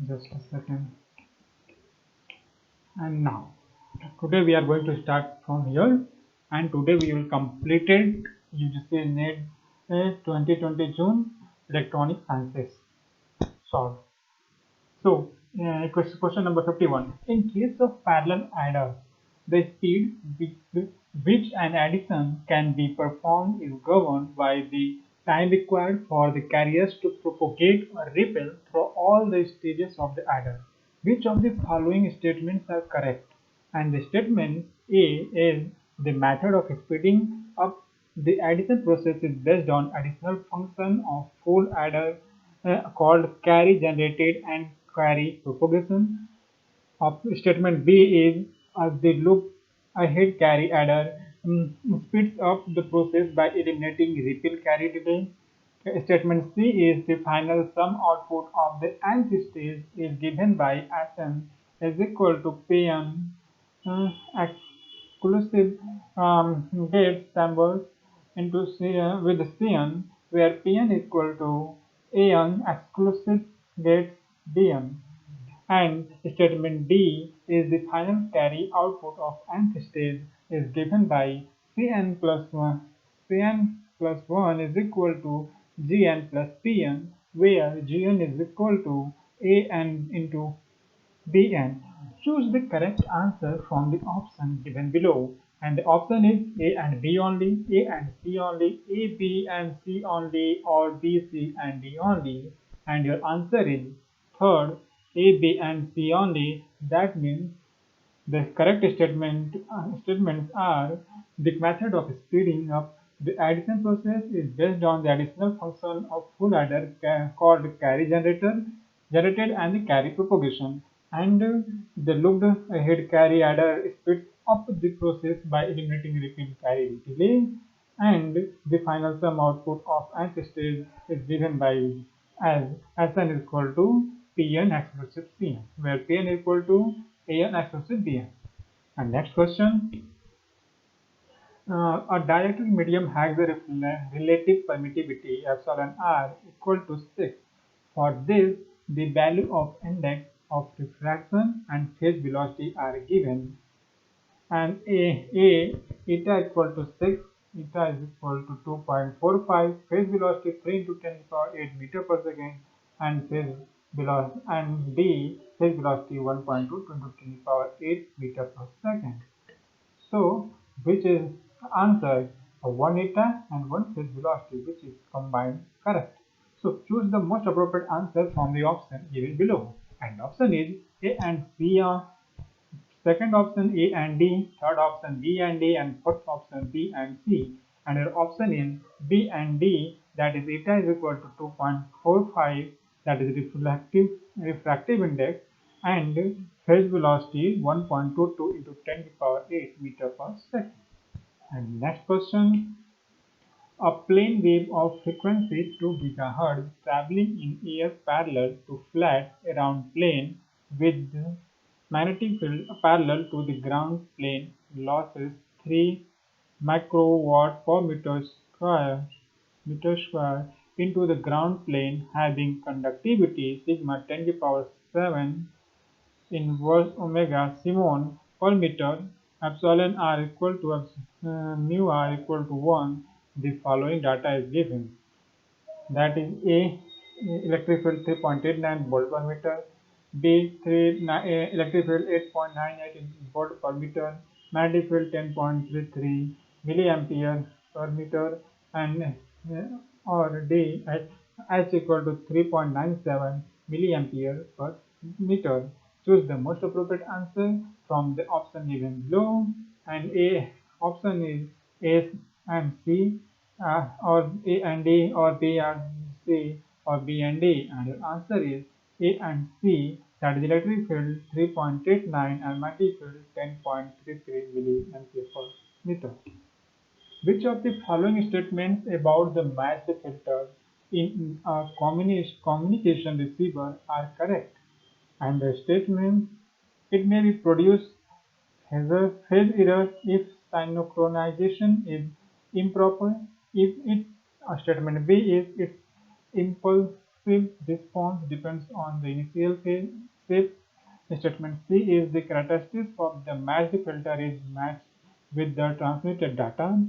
Just a second. And now, today we are going to start from here, and today we will complete it. UGC NET 2020 June Electronic Sciences solved. So, question number 51. In case of parallel adder, the speed with which an addition can be performed is governed by the time required for the carriers to propagate or repel through all the stages of the adder. Which of the following statements are correct? And the statement A is the method of speeding up the addition process is based on additional function of full adder called carry generated and carry propagation. Statement B is the loop ahead carry adder speeds up the process by eliminating repeal carry delay. Statement C is the final sum output of the nth stage is given by Sn is equal to Pn exclusive gate symbols into with Cn where Pn equal to An exclusive gates Dn. And statement D is the final carry output of nth stage is given by Cn plus 1. Cn plus 1 is equal to Gn plus Pn, where Gn is equal to An into Bn. Choose the correct answer from the option given below. And the option is A and B only, A and C only, A, B and C only, or B, C and D only. And your answer is third, A, B and C only. That means the correct statements are the method of speeding up the addition process is based on the additional function of full adder called carry generated and the carry propagation. And the looked ahead carry adder speeds up the process by eliminating repeat carry delay. And the final sum output of nth stage is given by as Sn is equal to Pn exclusive Cn, where Pn is equal to An exclusive Bn. And next question. A dielectric medium has a relative permittivity epsilon r equal to 6. For this, the value of index of refraction and phase velocity are given. And A eta equal to 6, eta is equal to 2.45, phase velocity 3 into 10 to the power 8 meter per second, and phase velocity and B phase velocity 1.2 into 10 to the power 8 meter per second. So, which is answer 1 eta and 1 phase velocity, which is combined correct. So, choose the most appropriate answer from the option given below. And option is A and C are second option A and D, third option B and D, and fourth option B and C. And your option is B and D, that is eta is equal to 2.45, that is refractive index, and phase velocity 1.22 into 10 to the power 8 meter per second. And next question. A plane wave of frequency 2 GHz traveling in air parallel to flat around plane with magnetic field parallel to the ground plane losses 3 microwatt per meter square into the ground plane having conductivity sigma 10 to the power 7 inverse omega Simon per meter epsilon r equal to mu r equal to 1. The following data is given. That is A electric field 3.89 volt per meter, B electric field 8.98 volt per meter, magnetic field 10.33 milliampere per meter, and or D H equal to 3.97 milliampere per meter. Choose the most appropriate answer from the option given below. And A option is A and C, or A and D, or B and C, or B and D. And your answer is A and C, that is electric field 3.89 and magnetic field 10.33 milliampere per meter. Which of the following statements about the matched filter in a communication receiver are correct? And the statement, it may be produce phase error if synchronization is improper. If it statement B is its impulse progressive response depends on the initial phase. Statement C is the characteristics of the matched filter is matched with the transmitted data.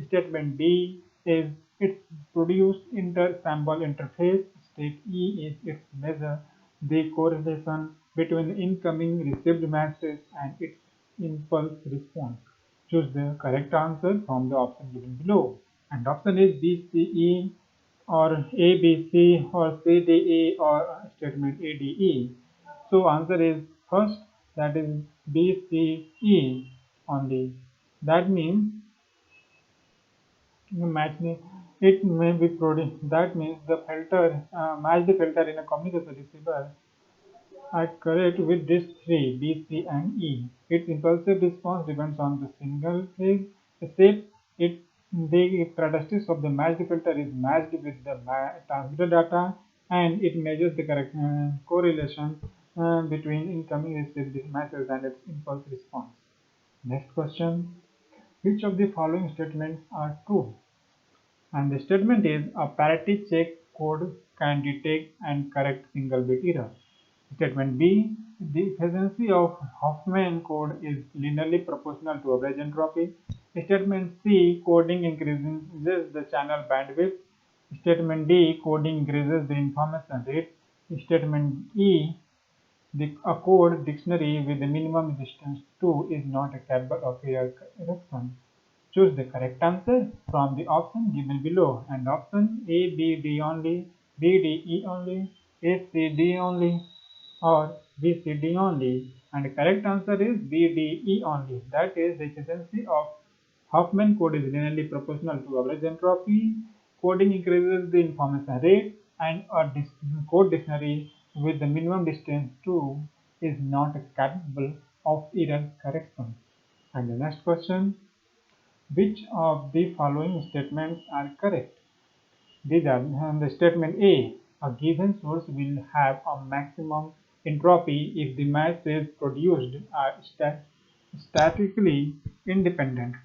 Statement D is its produced inter-sample interface. State E is its measure the correlation between the incoming received message and its impulse response. Choose the correct answer from the option given below. And option is B, C, E, or A, B, C, or C, D, E, or statement A, D, E. So answer is first, that is B, C, E only. That means it may be produced. That means the filter match the filter in a communication receiver are correct with these three B, C, and E. Its impulsive response depends on the single phase shape. The characteristics of the matched filter is matched with the transmitted data, and it measures the correct correlation between incoming received message and its impulse response. Next question: which of the following statements are true? And the statement is a parity check code can detect and correct single bit error. Statement B, the efficiency of Hoffman code is linearly proportional to average entropy. Statement C, coding increases the channel bandwidth. Statement D, coding increases the information rate. Statement E, a code dictionary with a minimum resistance 2 is not capable of error correction. Choose the correct answer from the option given below, and option A, B, D only, B, D, E only, A, C, D only, or B, C, D only. And the correct answer is B, D, E only. That is, the efficiency of Hoffman code is linearly proportional to average entropy. Coding increases the information rate, and a code dictionary with the minimum distance 2 is not capable of error correction. And the next question: which of the following statements are correct? These are the statement A. A given source will have a maximum entropy if the masses produced are statically independent.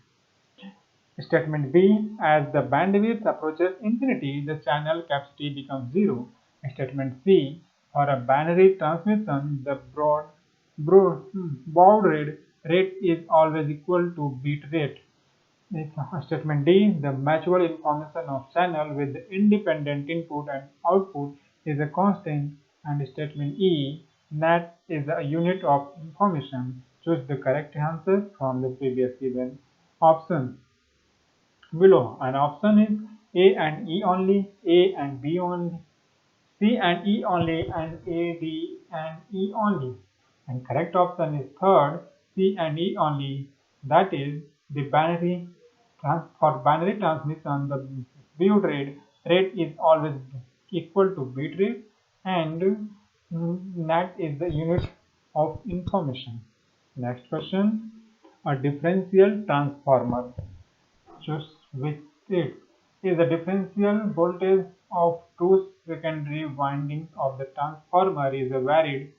Statement B. As the bandwidth approaches infinity, the channel capacity becomes zero. Statement C. For a binary transmission, the baud rate is always equal to bit rate. Statement D. The mutual information of channel with independent input and output is a constant. And statement E. NAT is a unit of information. Choose the correct answer from the previous given options below. An option is A and E only, A and B only, C and E only, and A, D and E only. And correct option is third, C and E only. That is the for binary transmission, the baud rate is always equal to bit rate, and NAT is the unit of information. Next question: a differential transformer. Choose with it is the differential voltage of two secondary windings of the transformer is varied.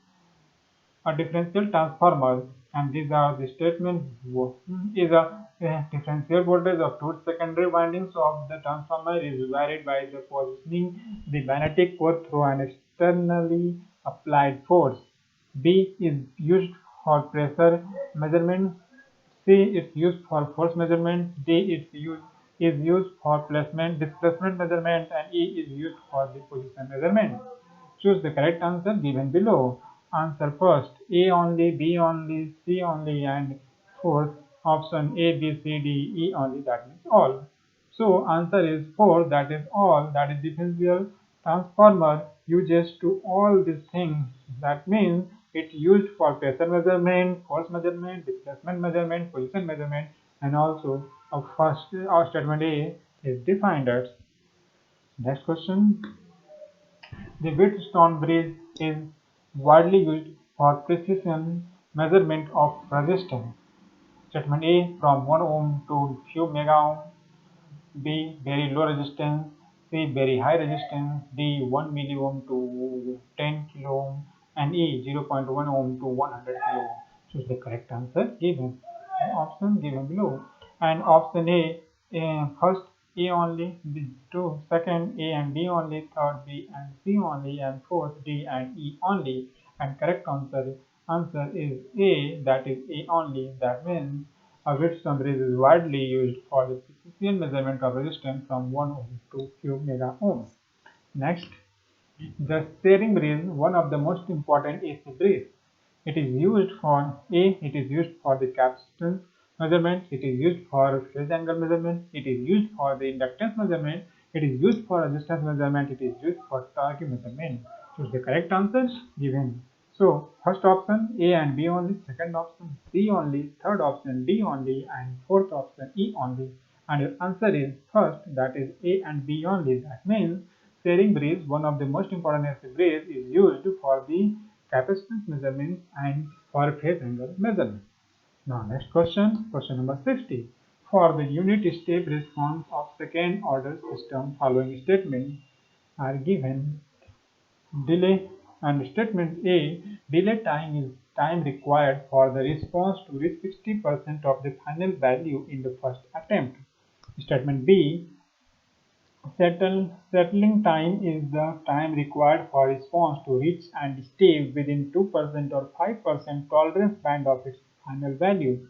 A differential transformer, and these are the statements, is a differential voltage of two secondary windings of the transformer is varied by the positioning the magnetic core through an externally applied force. B is used for pressure measurement. C is used for force measurement. D is used for displacement measurement, and E is used for the position measurement. Choose the correct answer given below. Answer first: A only, B only, C only, and fourth option A, B, C, D, E only. That means all. So answer is 4. That is all. That is differential transformer uses to all these things. That means it used for pressure measurement, force measurement, displacement measurement, position measurement, and also first statement A is defined as. Next question: the Wheatstone bridge is widely used for precision measurement of resistance. Statement A: from 1 ohm to few mega ohm. B: very low resistance. C: very high resistance. D: 1 milliohm to 10 kilo ohm. And E: 0.1 ohm to 100 kilo ohm. Choose the correct answer given. Option given below. And option A, first A only, B, two, second A and B only, third B and C only, and fourth D and E only. And correct answer is A, that is A only. That means a Wheatstone bridge is widely used for the precision measurement of resistance from 1 ohm to few mega ohms. Next, the steering bridge, one of the most important AC bridges. It is used for it is used for the capacitance measurement, it is used for phase angle measurement, it is used for the inductance measurement, it is used for resistance measurement, it is used for torque measurement. Choose the correct answers given. So first option A and B only, second option C only, third option D only, and fourth option E only. And your answer is first, that is A and B only. That means steering bridge, one of the most important AC bridge, is used for the capacitance measurement and for phase angle measurement. Now next question, question number 60. For the unit step response of second order system, following statements are given. Delay and statement A, delay time is time required for the response to reach 60% of the final value in the first attempt. Statement B, settling time is the time required for response to reach and stay within 2% or 5% tolerance band of its final value.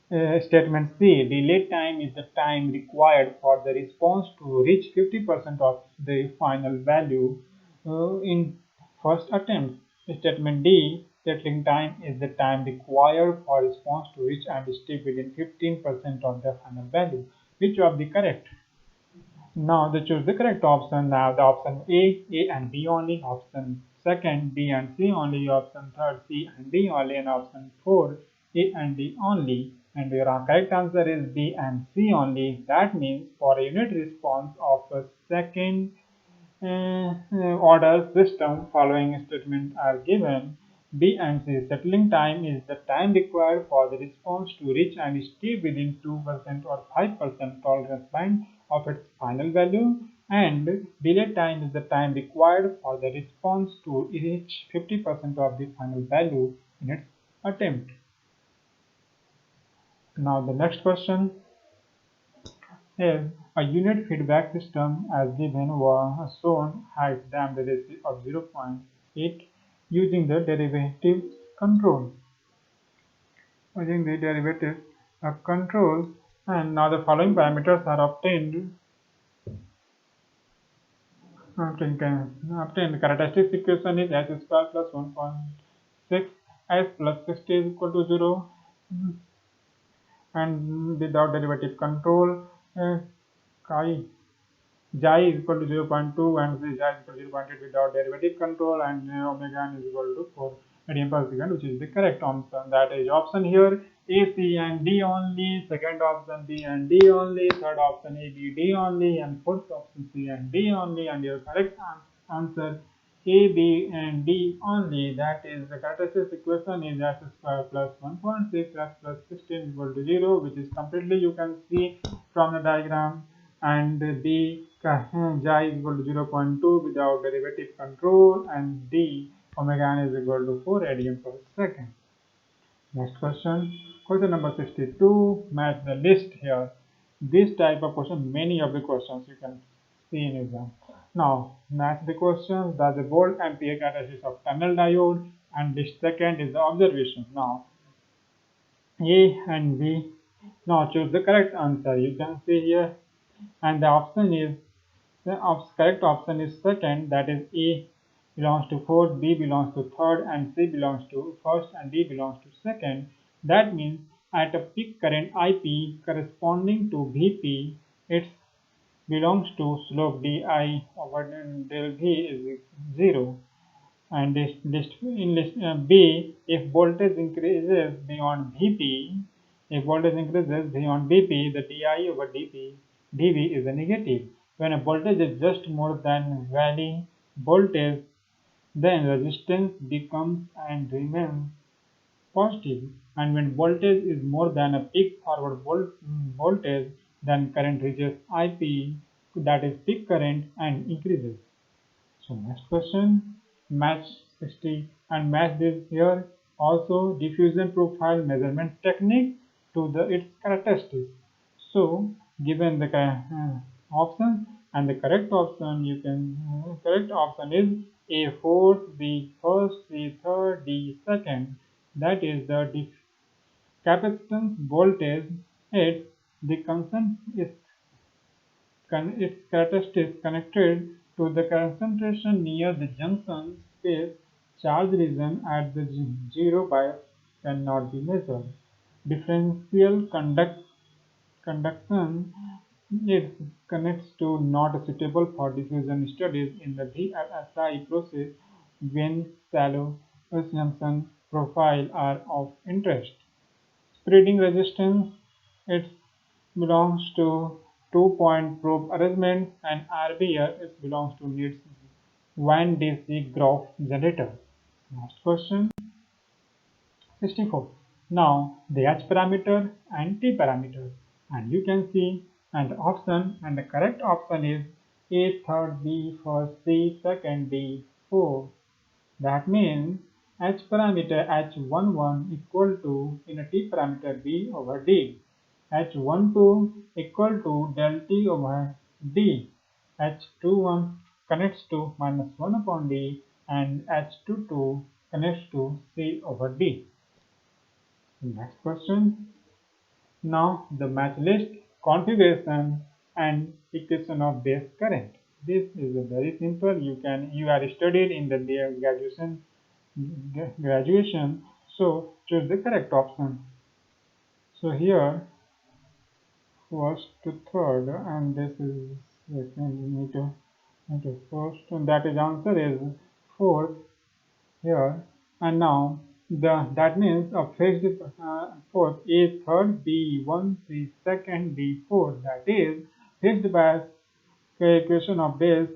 Statement C, delay time is the time required for the response to reach 50% of the final value in first attempt. Statement D, settling time is the time required for response to reach and stay within 15% of the final value. Which of the correct? Now they choose the correct option. Now the option A and B only, option second B and C only, option third C and D only, and option four A and D only. And your correct answer is B and C only. That means for a unit response of a second order system, following statements are given. B and C. Settling time is the time required for the response to reach and stay within 2% or 5% tolerance band of its final value, and delay time is the time required for the response to reach 50% of the final value in its attempt. Now the next question is a unit feedback system as given was shown has damped ratio of 0.8 using the derivative control. Using the derivative control, and now the following parameters are obtained. Obtained characteristic equation is s square plus 1.6 s plus 60 is equal to 0, and without derivative control, chi Xi is equal to 0.2 and xi is equal to 0.8 without derivative control, and omega n is equal to 4 radian per second, which is the correct option. That is option here A, C and D only, second option B and D only, third option A, B, D only, and fourth option C and D only, and your correct answer A, B and D only. That is the characteristic equation is s square plus 1.6 s plus 16 equal to 0, which is completely you can see from the diagram, and B xi is equal to 0.2 without derivative control, and D omega n is equal to 4 radian per second. Next question, question number 62, match the list here. This type of question, many of the questions you can see in exam. Now match the questions. That's the volt ampere characteristics of tunnel diode, and the second is the observation. Now A and B. Now choose the correct answer. You can see here, and the option is correct option is second, that is A belongs to fourth, B belongs to third, and C belongs to first, and D belongs to second. That means at a peak current IP corresponding to VP, it belongs to slope Di over del V is 0. And in list B, if voltage increases beyond VP, if voltage increases beyond VP, the Di over dV is a negative. When a voltage is just more than valley voltage, then resistance becomes and remains positive. And when voltage is more than a peak forward voltage, then current reaches IP, that is peak current, and increases. So next question, match 60 and match this here also diffusion profile measurement technique to its characteristics. So given the option, and the correct option correct option is A fourth, B first, C third, D second. That is the capacitance voltage. The constant is its characteristics connected to the concentration near the junction space charge region at the zero bias cannot be measured. Differential conduction it connects to not suitable for diffusion studies in the VLSI process when shallow junction profile are of interest. Spreading resistance it belongs to two-point probe arrangement, and RBR it belongs to needs one DC graph generator. Next question 64. Now the H parameter and T parameter, and you can see and the option, and the correct option is A third, B first, C second, D fourth. That means H parameter H11 equal to in a T parameter B over D. H12 equal to del T over D. H21 connects to minus 1 upon D, and H22 connects to C over D. Next question. Now the match list, configuration and equation of base current. This is a very simple. You are studied in the graduation. So choose the correct option. So here first to third, and this is second. Need to first, and that is answer is fourth here. And now that means a fixed fourth A third, B one, C second, D fourth. That is fixed bias equation of base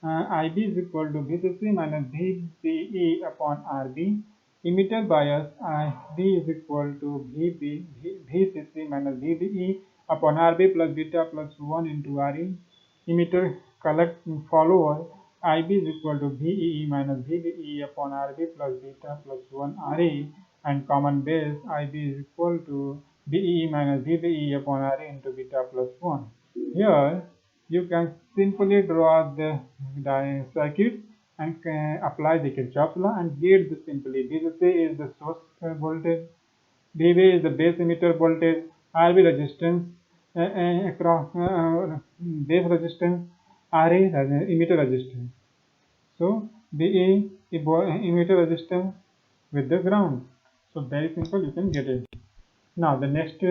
IB is equal to VCC minus VCE upon RB. Emitter bias IB is equal to VCC minus VBE upon RB plus beta plus 1 into RE. Emitter collect follower IB is equal to VEE minus VBE upon RB plus beta plus 1 RE, and common base IB is equal to BEE minus VBE upon RE into beta plus 1. Here you can simply draw the circuit and apply the Kirchhoff's law and get this simply. VCC is the source voltage, VB is the base emitter voltage, RB resistance across base resistance, RE emitter resistance. So BE emitter resistance with the ground. So very simple, you can get it. Now the next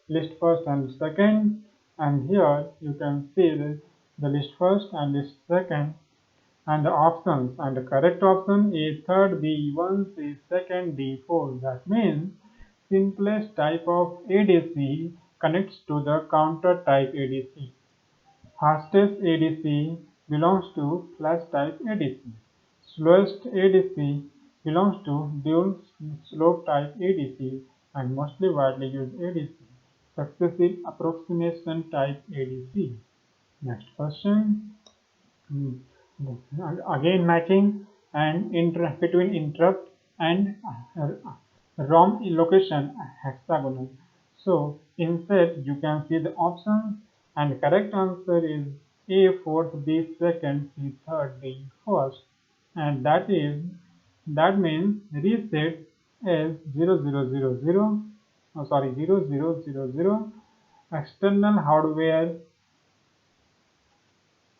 list first and second, and here you can see the list first and list second and the options, and the correct option is third, B1, C second, D4. That means simplest type of ADC connects to the counter type ADC. Fastest ADC belongs to flash type ADC. Slowest ADC belongs to dual slope type ADC and mostly widely used ADC. Successive approximation type ADC. Next question. Again matching and between interrupt and ROM location hexagonal. So instead you can see the options, and the correct answer is A fourth, B second, C third, D first, and that means reset is 0000. Oh, sorry, 0000 external hardware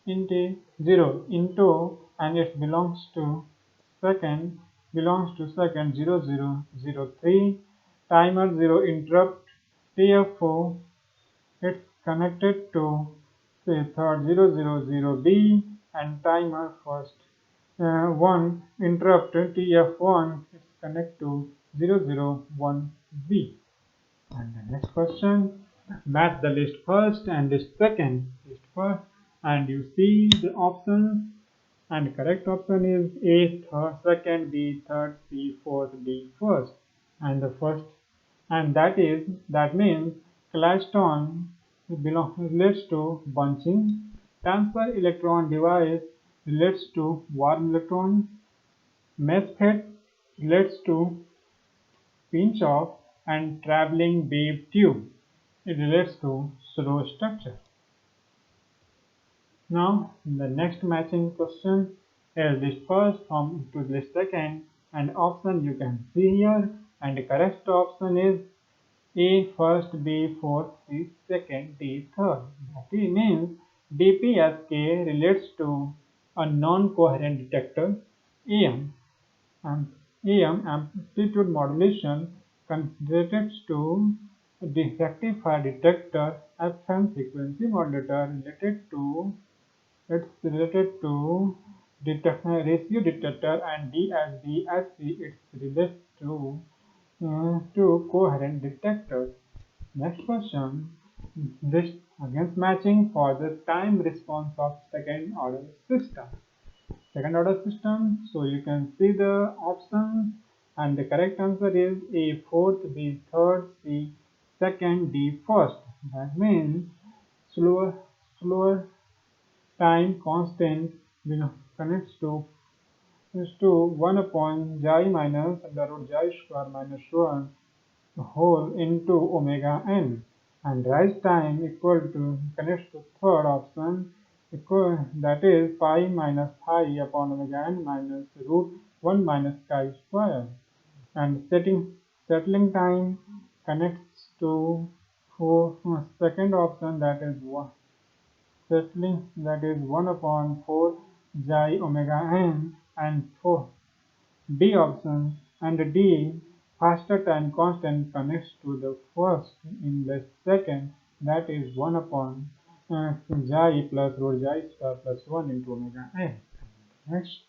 into 0 into, and it belongs to second 0003 timer 0 interrupt TF4. It's connected to say third 000B, and timer first 1 interrupt TF1 is connected to 001B. And the next question, match the list first and list second. List first, and you see the options, and correct option is A third, second, B third, C fourth, D first, and the first, and that means Claston relates to bunching, transfer electron device relates to warm electron, MESFET relates to pinch off, and traveling wave tube it relates to slow structure. Now, the next matching question is this first from to the second, and option you can see here, and the correct option is A first, B fourth, C second, D third. That means DPSK relates to a non-coherent detector AM. And AM amplitude modulation considers to the rectifier detector FM frequency modulator related to ratio detector, and DSB it's related to coherent detectors. Next question. This against matching for the time response of second order system. Second order system. So you can see the options, and the correct answer is A fourth, B third, C second, D first. That means slower time constant connects to 1 upon xi minus under root xi square minus 1 whole into omega n, and rise time equal to connects to third option equal, that is pi minus pi upon omega n minus root 1 minus chi square, and settling time connects to second option, that is 1 settling, that is 1 upon 4 xi omega n, and 4 D option, and D faster time constant connects to the first in the second, that is 1 upon xi plus root xi square plus 1 into omega n. Next,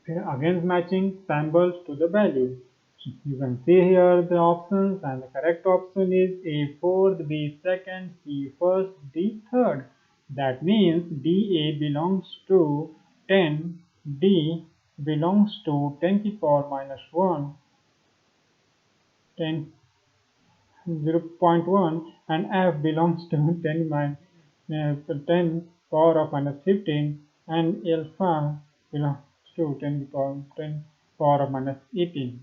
against matching symbols to the value. You can see here the options, and the correct option is A fourth, B second, C first, D third. That means DA belongs to 10, D belongs to 10 to the power minus 1, 10, 0.1, and F belongs to 10 power of minus 15, and alpha belongs to 10 power of minus 18.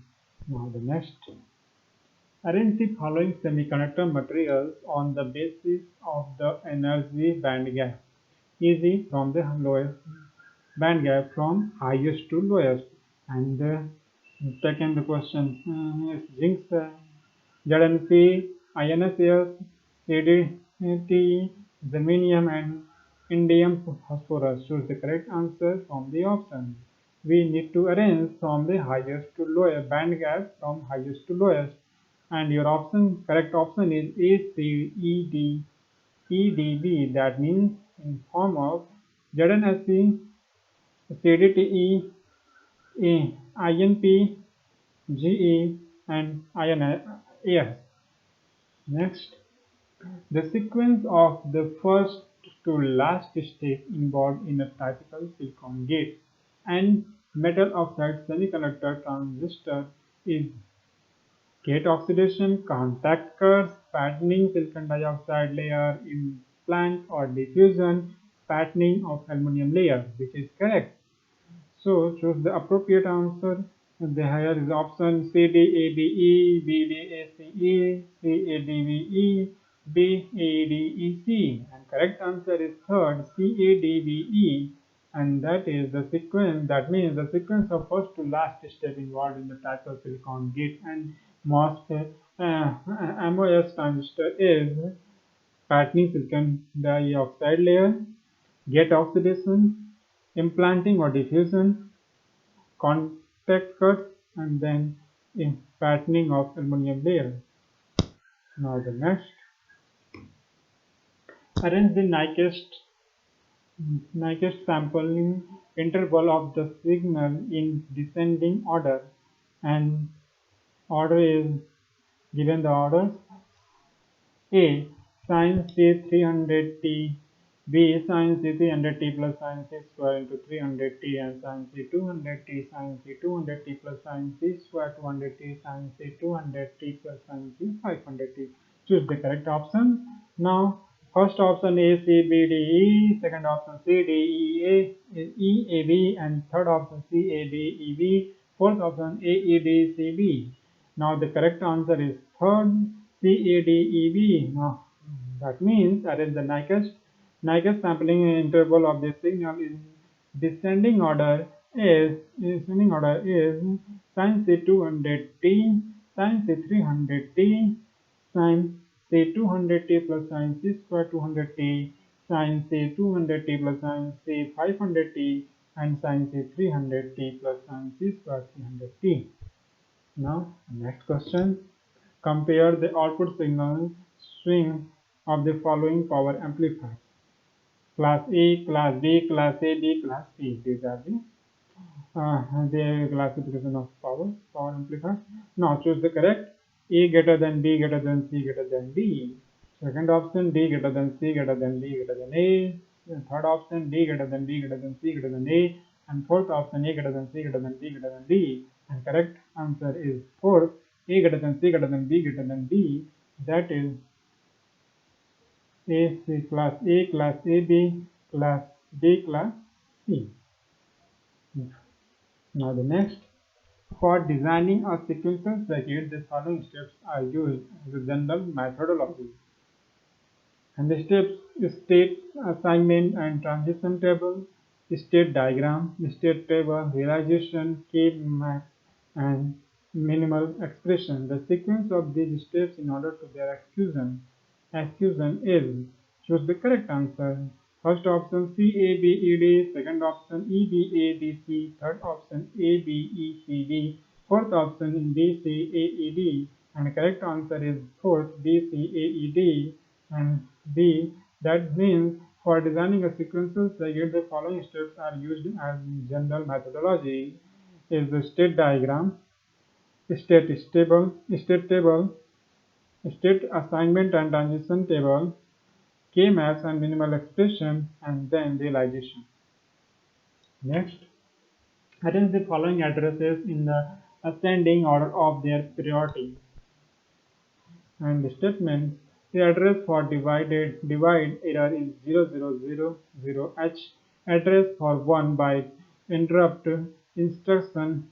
Now the next. Arrange the following semiconductor materials on the basis of the energy band gap. Easy from the lowest band gap from highest to lowest. And the second question is zinc, ZnP, INSS, ADT, germanium, and indium phosphorus. Choose the correct answer from the option. We need to arrange from the highest to lowest band gap from highest to lowest, and your correct option is ACEDEDB. That means in form of ZnSC, CDTE, INP, GE, and INS. Next, the sequence of the first to last step involved in a typical silicon gate and metal oxide semiconductor transistor is gate oxidation, contact curves, patterning silicon dioxide layer, implant or diffusion, patterning of aluminum layer, which is correct. So choose the appropriate answer. The here is option C D A B E, B D A C E, C A D B E, D A D E C, and correct answer is third C A D B E, and that is the sequence. That means the sequence of first to last step involved in the type of silicon gate and MOSFET MOS transistor is patterning silicon dioxide layer, gate oxidation, implanting or diffusion, contact cuts, and then patterning of aluminum layer. Now the next, arrange the Nyquist sampling interval of the signal in descending order, and order is given the orders: A sin C 300t, B sin C 300t plus sin C square into 300t, and sin C 200t, sin C 200t plus sin C square 200t, sin C 200t plus sin C 500t. Choose the correct option. Now, first option A, C, B, D, E, second option C, D, E, A, E, A, B, and third option C, A, D, E, B, fourth option A, E, D, C, B. Now the correct answer is third C, A, D, E, B. Now, that means arrange the Nyquist sampling interval of the signal in descending order is sin C 200t, sin C 300t, sin C 200t plus sin C square 200t, sin C 200t plus sin C 500t, and sin C 300t plus sin C square 300t. Now, next question. Compare the output signal swing of the following power amplifiers. Class A, Class B, Class AB, Class C. These are the classification of power amplifiers. Now choose the correct. A greater than B greater than C greater than D. Second option, D greater than C greater than D greater than A. Third option, D greater than B greater than C greater than A. And fourth option, A greater than C greater than D greater than D. And correct answer is fourth, A greater than C greater than B greater than D. That is Class A, Class AB, Class B, Class C. Now the next. For designing a sequential circuit, the following steps are used as a general methodology. And the steps is state assignment and transition table, state diagram, state table, realization, K max, and minimal expression. The sequence of these steps in order to their execution. Execution is choose the correct answer. First option C A B E D, second option E B A B C, third option A B E C D, fourth option B C A E D, and correct answer is fourth B C A E D and B. That means for designing a sequential circuit, the following steps are used as general methodology: is the state diagram, state table, state assignment and transition table, K maps and minimal expression, and then realization. Next, arrange the following addresses in the ascending order of their priority. And the statement, the address for divide error is 0000H. Address for 1 byte interrupt instruction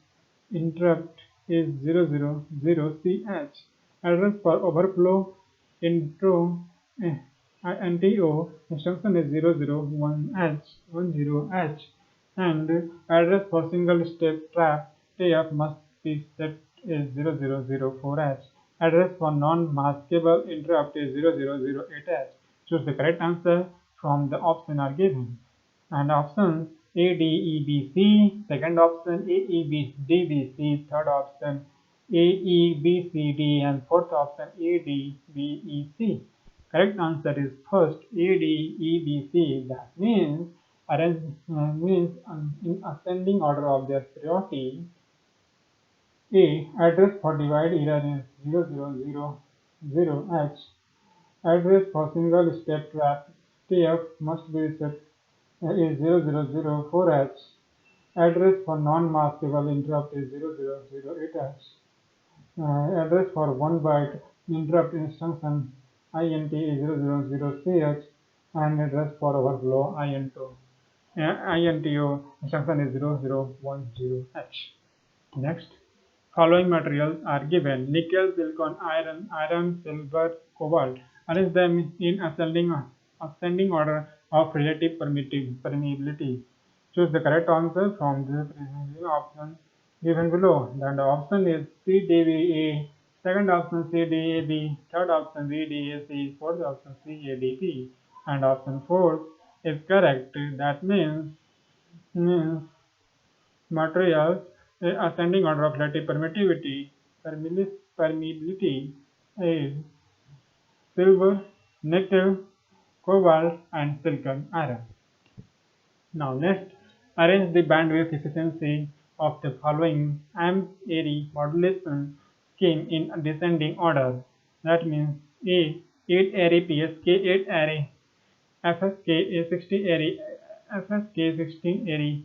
interrupt is 000CH. Address for overflow intro NTO instruction is 001H. And address for single step trap TF must be set is 0004H. Address for non-maskable interrupt is 0008H. Choose the correct answer from the option are given. And options A, D, E, B, C. Second option A, E, B, D, B, C. Third option A, E, B, C, D. And fourth option A, D, B, E, C. Correct answer is first A, D, E, B, C. That means in ascending order of their priority. A. Address for divide error is 0000H. Address for single step trap TF must be set is 0004H. Address for non-maskable interrupt is 0008H. Address for 1 byte interrupt instruction INT is 000CH. And address for overflow INTO instruction is 0010H. Next. Following materials are given: nickel, silicon, iron, silver, cobalt. Arrange them in ascending order of relative permeability. Choose the correct answer from the options given below. Then the option is CDVA, second option CDAB, third option VDAC, fourth option CADP, and option 4 is correct. That means materials ascending order of relative permeability is silver, nickel, cobalt, and silicon iron. Now next, arrange the bandwidth efficiency of the following amp-ary modulation scheme in descending order. That means A 8 array PSK 8 array FSK 60 array FSK 16 array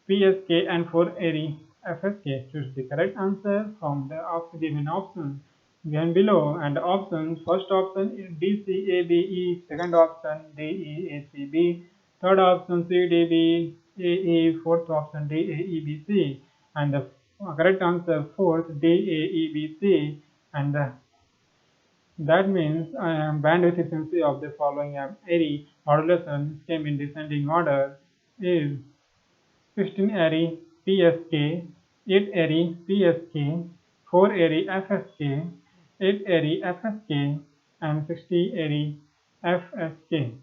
PSK and 4 array FSK. Choose the correct answer from the given options given below. And the options: first option is DCABE, second option DEACB, third option CDBAE, fourth option DAEBC, and the correct answer fourth DAEBC. And That means bandwidth efficiency of the following array modulation scheme in descending order is 16 array PSK, 8 array PSK, 4 array FSK, 8 array FSK, and 60 array FSK.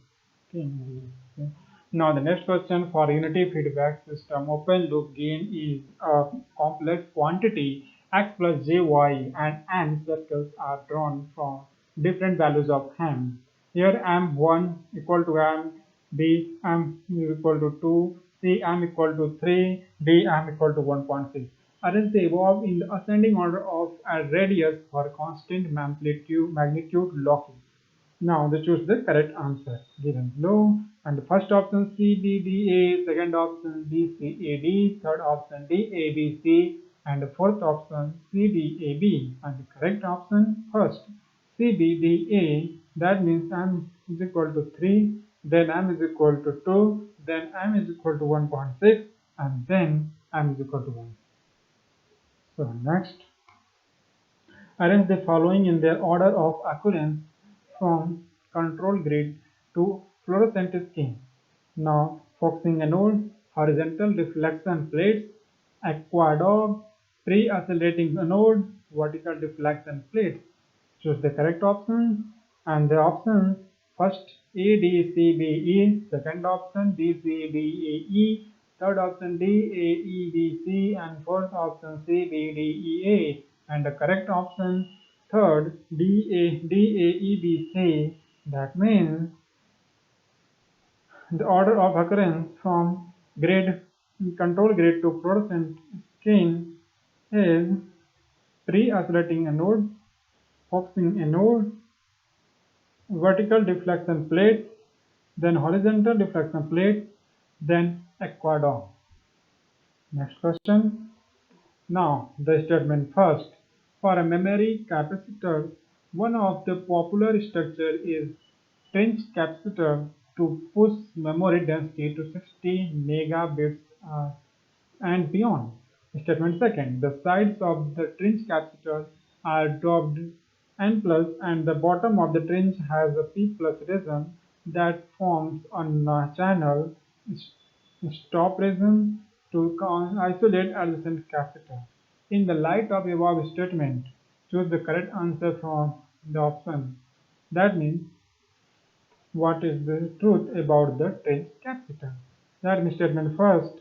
Now the next question for unity feedback system open loop gain is a complex quantity x plus jy and n circles are drawn from different values of m. Here m1 equal to m, b m is equal to 2, c m equal to 3, d m equal to 1.6. Arrange the above in the ascending order of a radius for constant magnitude locking. Now they choose the correct answer given below. And the first option C B D A, second option B C A D, third option D A B C, and the fourth option C D A B. And the correct option first C B D A. That means m is equal to 3, then m is equal to 2, then m is equal to 1.6, and then m is equal to 1. So next. Arrange the following in their order of occurrence from control grid to fluorescent scheme. Now, focusing anode, horizontal deflection plates, aquadog, pre-accelerating anode, vertical deflection plates. Choose the correct option, and the options first A, D, C, B, E, second option D, C, D, A, E, third option D, A, E, B, C, and fourth option C, B, D, E, A, and the correct option third D, A, D, A, E, B, C. That means the order of occurrence from grid control grid to fluorescent scheme is pre-accelerating anode, focusing anode, vertical deflection plate, then horizontal deflection plate, then aquadome. Next question. Now the statement first. For a memory capacitor, one of the popular structure is trench capacitor to push memory density to 60 megabits and beyond. Statement second, the sides of the trench capacitor are doped N plus and the bottom of the trench has a P plus region that forms a channel stop region to isolate adjacent capacitor. In the light of above statement, choose the correct answer from the option. That means what is the truth about the trench capacitor? That means statement first.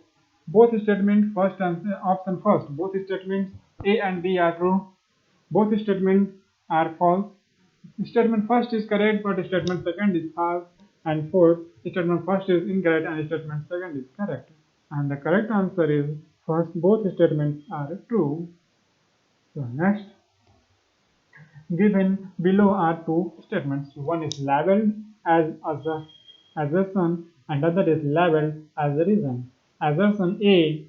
Both statements first and option first. Both statements A and B are true. Both statements are false. Statement first is correct, but statement second is false. And fourth, statement first is incorrect and statement second is correct. And the correct answer is first. Both statements are true. So next. Given below are two statements. One is labeled as assertion and other is labeled as a reason. Assertion A,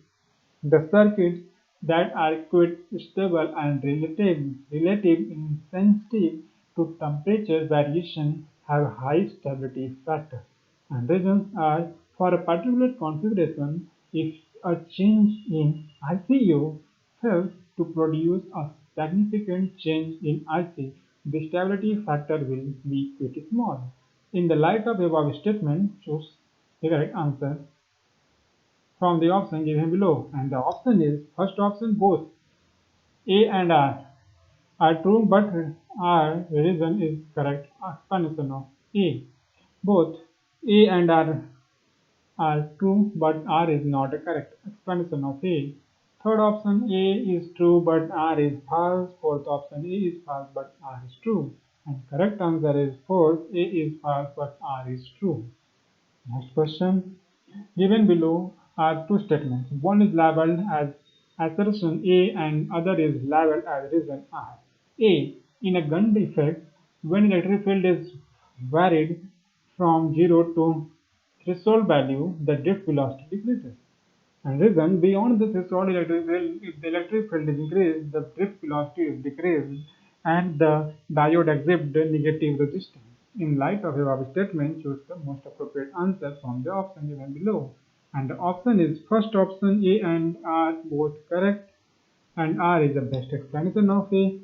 the circuits that are quite stable and relative insensitive to temperature variation have high stability factor. And reasons are for a particular configuration, if a change in ICU fails to produce a significant change in IC, the stability factor will be pretty small. In the light of above statement, choose the correct answer from the option given below. And the option is first option both A and R are true but R reason is correct explanation of A. Both A and R are true but R is not a correct explanation of A. Third option A is true but R is false. Fourth option A is false but R is true. And correct answer is fourth A is false but R is true. Next question. Given below are two statements. One is labeled as assertion A and other is labeled as reason R. A. In a gun defect, when electric field is varied from 0 to threshold value, the drift velocity decreases. And reason beyond the threshold electric field, if the electric field is increased, the drift velocity is decreased and the diode exhibits negative resistance. In light of above statement, choose the most appropriate answer from the option given below. And the option is first option A and R both correct and R is the best explanation of A.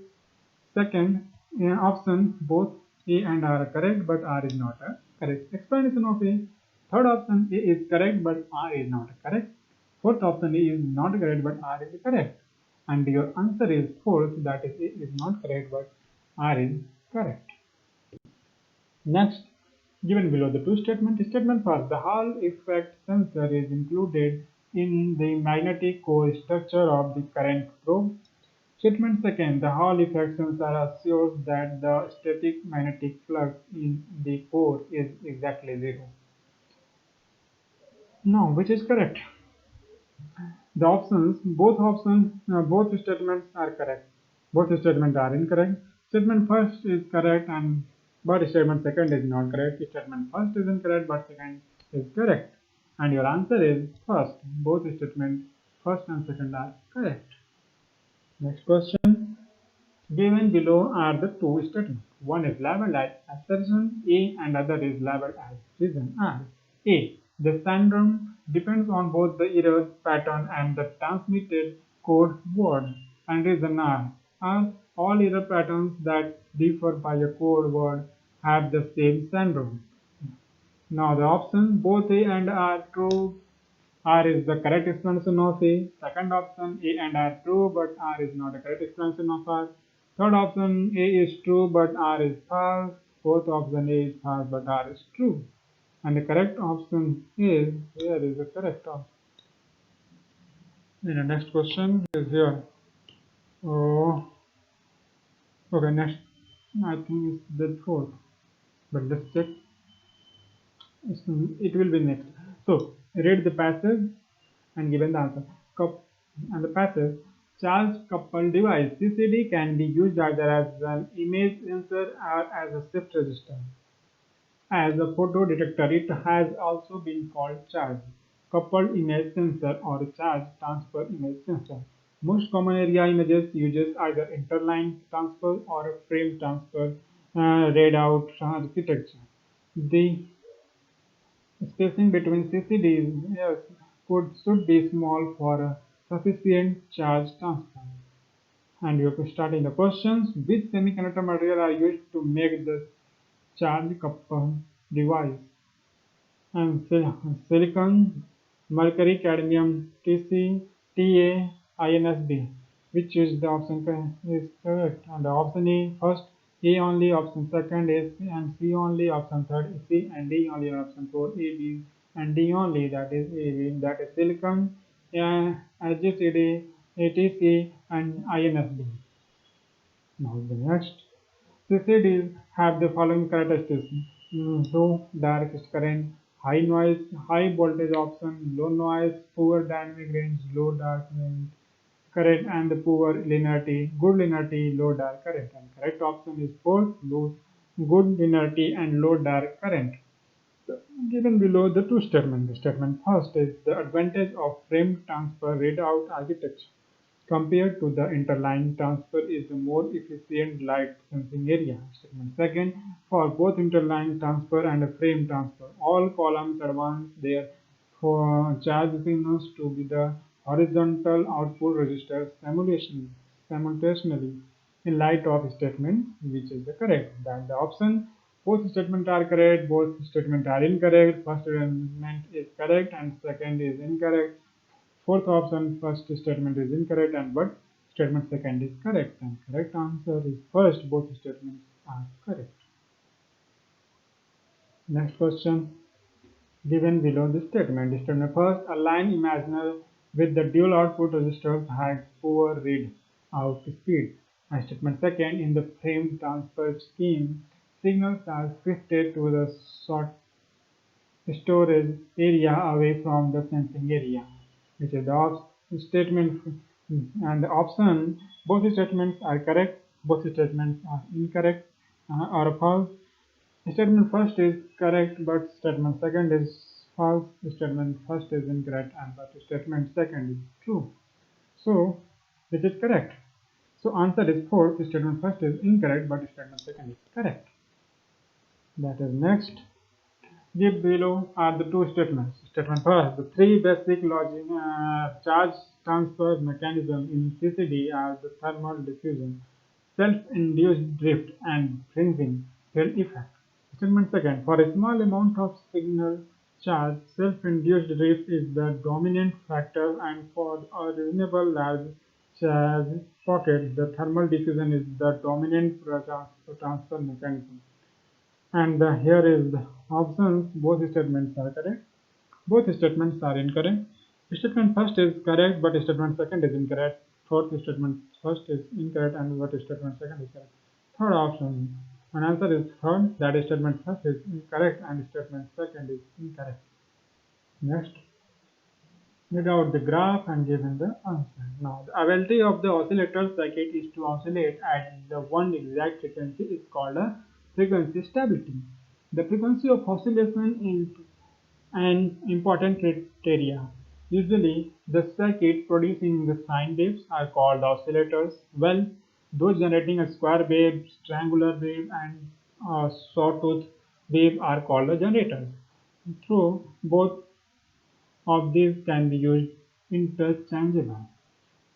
Second, In option, both A and R are correct, but R is not a correct explanation of A. Third option, A is correct, but R is not correct. Fourth option, A is not correct, but R is correct. And your answer is fourth, that is A is not correct, but R is correct. Next, given below the two statements. Statement first, the Hall effect sensor is included in the magnetic core structure of the current probe. Statement second, the Hall effect sensor assures that the static magnetic flux in the core is exactly zero. Now, which is correct? Both statements are correct. Both statements are incorrect. Statement first is correct, and but statement second is not correct. Statement first is incorrect, but second is correct. And your answer is first. Both statements first and second are correct. Next question. Given below are the two statements. One is labeled as assertion A and other is labeled as reason R. A. The syndrome depends on both the error pattern and the transmitted code word. And reason R. Are all error patterns that differ by a code word have the same syndrome. Now the option both A and R true. R is the correct explanation of A. Second option, A and R true, but R is not a correct explanation of R. Third option, A is true, but R is false. Fourth option, A is false, but R is true. And the correct option is, here is the correct option. And the next question is here. Oh, okay, next, I think it's the fourth, but let's check. It will be next. So, read the passage and given the answer. And the passage, charge coupled device CCD can be used either as an image sensor or as a shift register. As a photo detector, it has also been called charge coupled image sensor or charge transfer image sensor. Most common area images uses either interline transfer or frame transfer readout architecture. The spacing between CCDs should be small for a sufficient charge transfer. And you have to start in the questions. Which semiconductor material are used to make the charge coupled device? And silicon, mercury, cadmium, Tc, Ta, INSB. Which is the option is correct? And the option A first, A only, option second is and C only, option third is C and D only, option four A, B and D only, that is A, B, that is silicon, RGCD, ATC and INSB. Now the next. CCDs have the following characteristics: low direct current, high noise, high voltage option, low noise, poor dynamic range, low dark current, and poor linearity, good linearity, low dark current. And correct option is fourth, low, good linearity and low dark current. Given below the two statements. The statement first is the advantage of frame transfer readout architecture compared to the interline transfer is the more efficient light sensing area. Statement second, for both interline transfer and frame transfer, all columns advance their for charge signals to be the horizontal output register simultaneously in light of statement which is the correct. Then the option both statements are correct, both statements are incorrect, first statement is correct and second is incorrect. Fourth option, first statement is incorrect and but statement second is correct. And correct answer is first, both statements are correct. Next question, given below the statement. Statement first, a line imaginary with the dual output resistors had poor read out speed. And statement second, in the frame transfer scheme, signals are shifted to the short storage area away from the sensing area, which is the statement and the option. Both statements are correct, both statements are incorrect or false. Statement first is correct, but statement second is false. Statement first is incorrect, and but statement second is true. So, which is correct? So, answer is fourth. Statement first is incorrect, but statement second is correct. That is next. Give below are the two statements. Statement first, the three basic logic charge transfer mechanism in CCD are the thermal diffusion, self-induced drift and fringing tail effect. Statement second, for a small amount of signal charge, self-induced drift is the dominant factor, and for a reasonable large charge pocket, the thermal diffusion is the dominant transfer mechanism. And here is the options. Both statements are correct. Both statements are incorrect. Statement first is correct, but statement second is incorrect. Fourth statement first is incorrect, and what statement second is correct. Third option. An answer is third. That statement first is incorrect, and statement second is incorrect. Next, read out the graph and give in the answer. Now, the ability of the oscillator circuit is to oscillate at the one exact frequency is called a frequency stability. The frequency of oscillation is an important criteria. Usually, the circuit producing the sine waves are called oscillators, while those generating a square wave, triangular wave, and sawtooth wave are called the generators. Through both of these can be used interchangeably.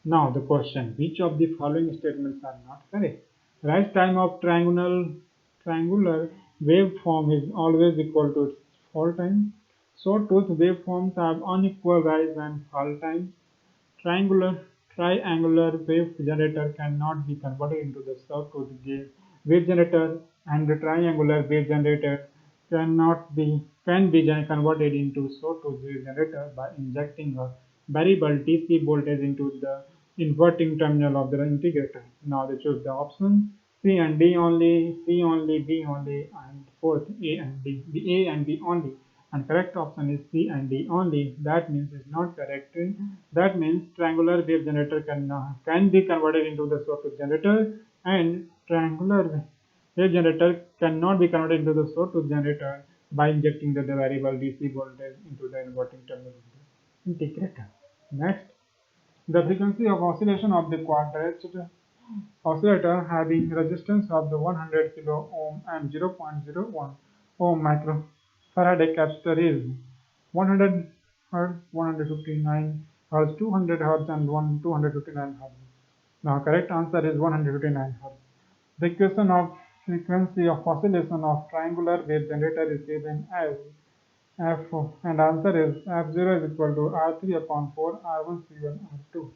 Now the question, which of the following statements are not correct? Rise time of triangular waveform is always equal to its fall time. Sawtooth waveforms have unequal rise and fall times. Triangular wave generator cannot be converted into the sawtooth wave generator, and the triangular wave generator can be converted into sawtooth wave generator by injecting a variable DC voltage into the inverting terminal of the integrator. Now they choose the option C and D only, C only, B only, and fourth A and D. The A and B only. And correct option is C and D only. That means it's not correct. That means triangular wave generator can be converted into the sawtooth generator, and triangular wave generator cannot be converted into the sawtooth generator by injecting the variable DC voltage into the inverting terminal of the integrator. Next, the frequency of oscillation of the quadrature oscillator having resistance of the 100 kilo ohm and 0.01 ohm microfarad capacitor is 100 Hz, 159 Hz, 200 Hz, and 259 Hz. Now, correct answer is 159 Hz. The equation of frequency of oscillation of triangular wave generator is given as F, and answer is F0 is equal to R3 upon 4 R1 C1 R2.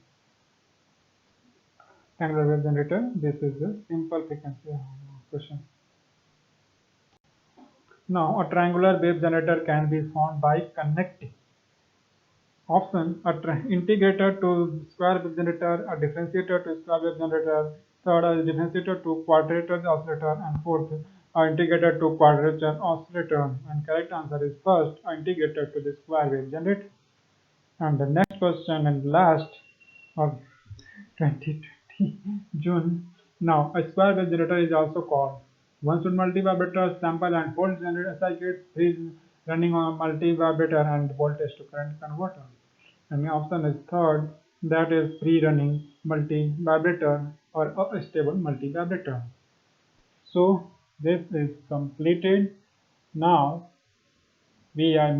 Triangular wave generator, this is the simple frequency question. Now, a triangular wave generator can be found by connecting option a integrator to square wave generator, a differentiator to square wave generator, third a differentiator to quadrature oscillator, and fourth a integrator to quadrature oscillator. And correct answer is first, a integrator to the square wave generator. And the next question and last of 2020 June. Now, a square wave generator is also called one should multivibrator, sample and hold generator circuit, is running on a multivibrator and voltage to current converter. And the option is third, that is free running multivibrator or a stable multivibrator. So this is completed. Now we are